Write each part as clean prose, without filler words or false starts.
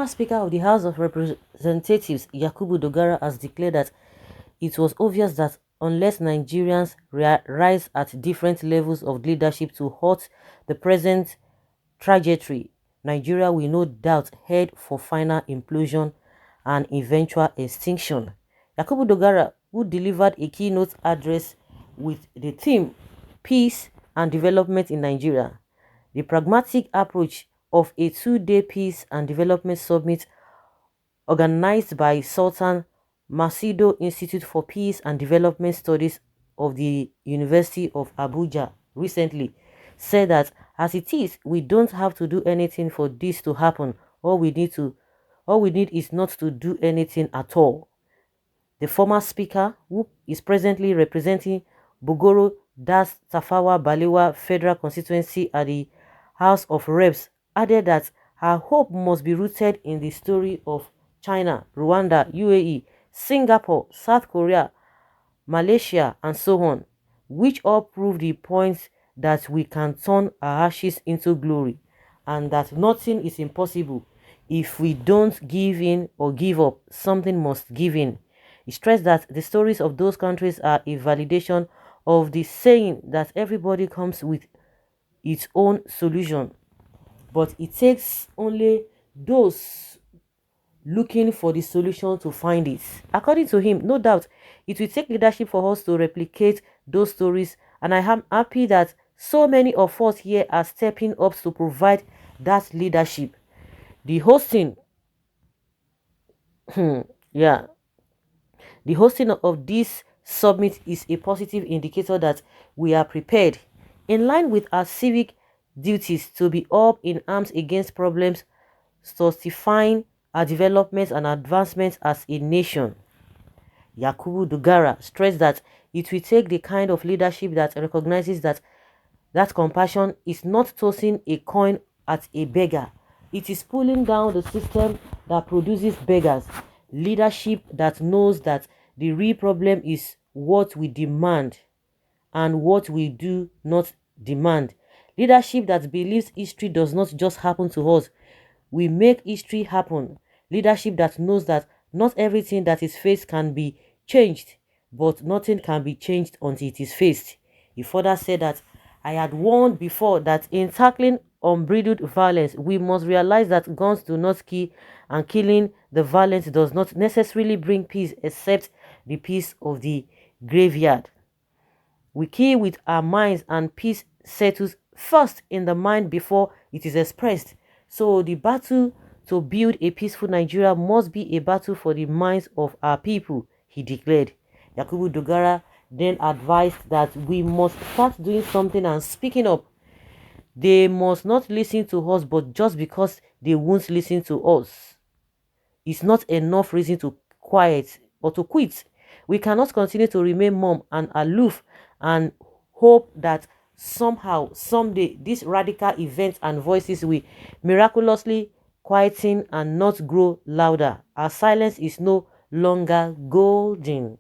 former Speaker of the House of Representatives, Yakubu Dogara, has declared that it was obvious that unless Nigerians rise at different levels of leadership to halt the present trajectory, Nigeria will no doubt head for final implosion and eventual extinction. Yakubu Dogara, who delivered a keynote address with the theme Peace and Development in Nigeria, the pragmatic approach of a two-day peace and development summit organized by Sultan Masido Institute for Peace and Development Studies of the University of Abuja recently, said that as it is, we don't have to do anything for this to happen. All we need is not to do anything at all. The former speaker, who is presently representing Bogoro Das Tafawa Balewa Federal Constituency at the House of Reps, added that her hope must be rooted in the story of China, Rwanda, UAE, Singapore, South Korea, Malaysia, and so on, which all prove the point that we can turn our ashes into glory and that nothing is impossible. If we don't give in or give up, something must give in. He stressed that the stories of those countries are a validation of the saying that everybody comes with its own solution, but it takes only those looking for the solution to find it. According to him, no doubt it will take leadership for us to replicate those stories, and I am happy that so many of us here are stepping up to provide that leadership. The hosting yeah, the hosting of this summit is a positive indicator that we are prepared, in line with our civic duties, to be up in arms against problems, justifying our development and advancement as a nation. Yakubu Dogara stressed that it will take the kind of leadership that recognizes that compassion is not tossing a coin at a beggar. It is pulling down the system that produces beggars. Leadership that knows that the real problem is what we demand and what we do not demand. Leadership that believes history does not just happen to us. We make history happen. Leadership that knows that not everything that is faced can be changed, but nothing can be changed until it is faced. He further said that I had warned before that in tackling unbridled violence, we must realize that guns do not kill, and killing the violence does not necessarily bring peace except the peace of the graveyard. We kill with our minds, and peace settles first in the mind before it is expressed. So the battle to build a peaceful Nigeria must be a battle for the minds of our people, he declared. Yakubu Dogara then advised that we must start doing something and speaking up. They must not listen to us, but just because they won't listen to us, it's not enough reason to quiet or to quit. We cannot continue to remain mum and aloof and hope that somehow, someday, these radical events and voices will miraculously quieten and not grow louder. Our silence is no longer golden.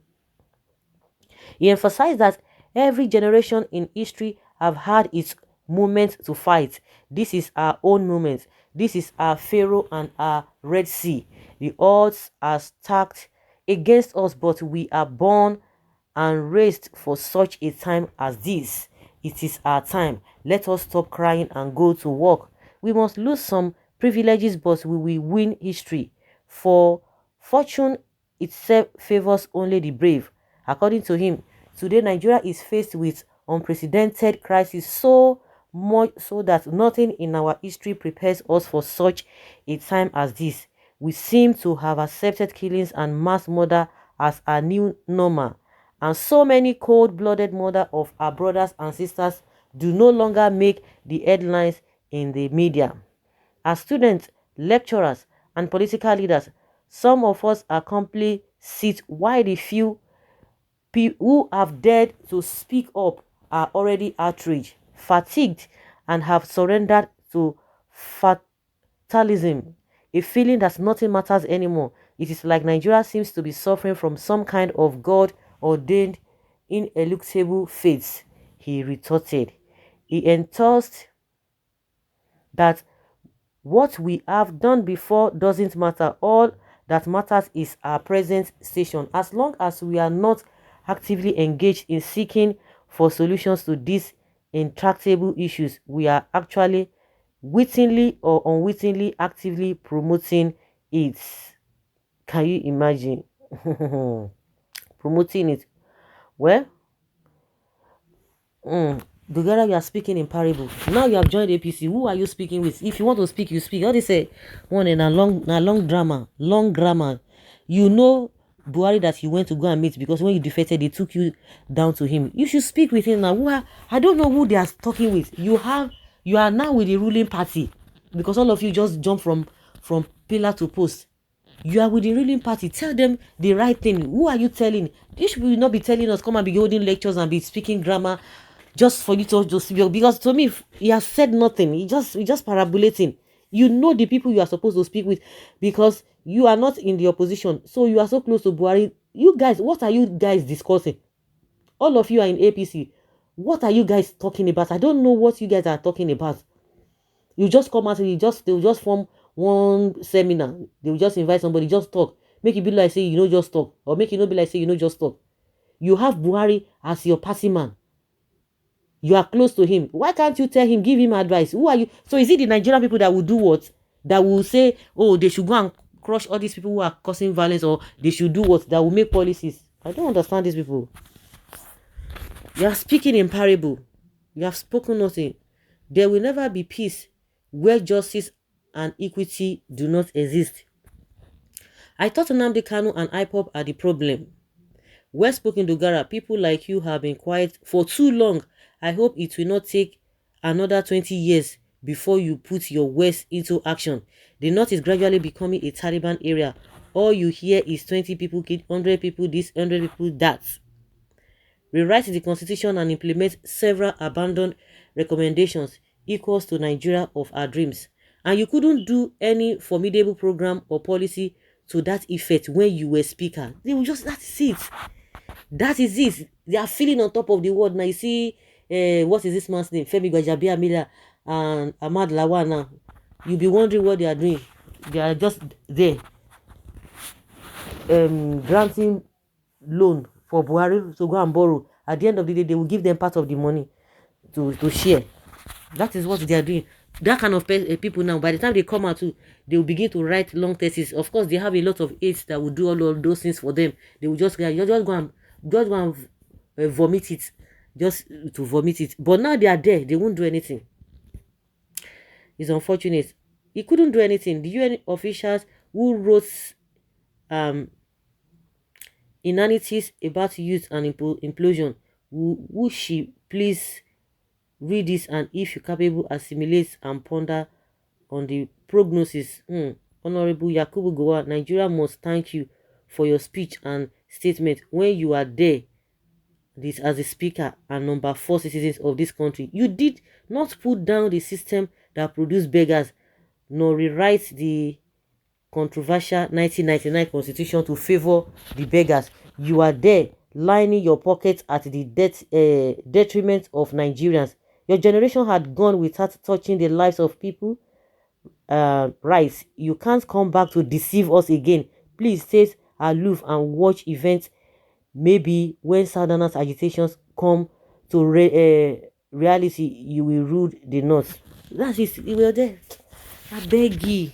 He emphasized that every generation in history have had its moment to fight. This is our own moment. This is our Pharaoh and our Red Sea. The odds are stacked against us, but we are born and raised for such a time as this. It is our time. Let us stop crying and go to work. We must lose some privileges, but we will win history. For fortune itself favors only the brave. According to him, today Nigeria is faced with unprecedented crisis, so much so that nothing in our history prepares us for such a time as this. We seem to have accepted killings and mass murder as our new normal, and so many cold-blooded murder of our brothers and sisters do no longer make the headlines in the media. As students, lecturers, and political leaders, some of us are complicit while the few who have dared to speak up are already outraged, fatigued, and have surrendered to fatalism, a feeling that nothing matters anymore. It is like Nigeria seems to be suffering from some kind of God-ordained, ineluctable fate, he retorted. He enthused that What we have done before doesn't matter. All that matters is our present station. As long as we are not actively engaged in seeking for solutions to these intractable issues, we are actually wittingly or unwittingly actively promoting it. Can you imagine? Promoting it. Well, Dogara, you are speaking in parable. Now you have joined APC. Who are you speaking with? If you want to speak, you speak. How they say, one in a long drama, long grammar. You know Buhari that you went to go and meet because when you defeated, they took you down to him. You should speak with him now. I don't know who they are talking with. You are now with the ruling party because all of you just jump from pillar to post. You are with the ruling party. Tell them the right thing. Who are you telling? You should not be telling us come and be holding lectures and be speaking grammar just for you to just because to me he has said nothing. He just parabolating. You know the people you are supposed to speak with because you are not in the opposition. So you are so close to Buhari. You guys, what are you guys discussing? All of you are in APC. What are you guys talking about? I don't know what you guys are talking about. You just come out and they will just form one seminar. They will just invite somebody, just talk. Make it be like say you know just talk. Or make it not be like say you know just talk. You have Buhari as your party man. You are close to him. Why can't you tell him, give him advice? Who are you? So is it the Nigerian people that will do what? That will say, oh, they should go and crush all these people who are causing violence, or they should do what? That will make policies. I don't understand these people. You are speaking in parable. You have spoken nothing. There will never be peace where justice and equity do not exist. I thought Nnamdi Kanu and IPOB are the problem. Well spoken, Dogara. People like you have been quiet for too long. I hope it will not take another 20 years before you put your words into action. The North is gradually becoming a Taliban area. All you hear is 20 people killed, 100 people this, 100 people that. Rewrite the constitution and implement several abandoned recommendations equals to Nigeria of our dreams. And you couldn't do any formidable program or policy to that effect when you were speaker. They will just, that's it. That is it. They are feeling on top of the world. Now you see, what is this man's name? Femi Gbajabiamila and Ahmad Lawan now. You'll be wondering what they are doing. They are just there. Granting loan for Buhari to go and borrow. At the end of the day, they will give them part of the money to share. That is what they are doing. That kind of people now, by the time they come out, they will begin to write long theses. Of course, they have a lot of aides that will do all of those things for them. They will just go and vomit it, just to vomit it. But now they are there, they won't do anything. It's unfortunate. He couldn't do anything. The UN officials who wrote inanities about youth and implosion, who she please read this, and if you're capable, assimilate and ponder on the prognosis. Honorable Yakubu Gowa, Nigeria must thank you for your speech and statement when you are there this as a speaker and number 4 citizens of this country. You did not put down the system that produced beggars, nor rewrite the controversial 1999 constitution to favor the beggars. You are there lining your pockets at the detriment of Nigerians. Your generation had gone without touching the lives of people. Right, you can't come back to deceive us again. Please stay aloof and watch events. Maybe when Southerners' agitations come to reality, you will rule the North. That is, you were there. I beg you.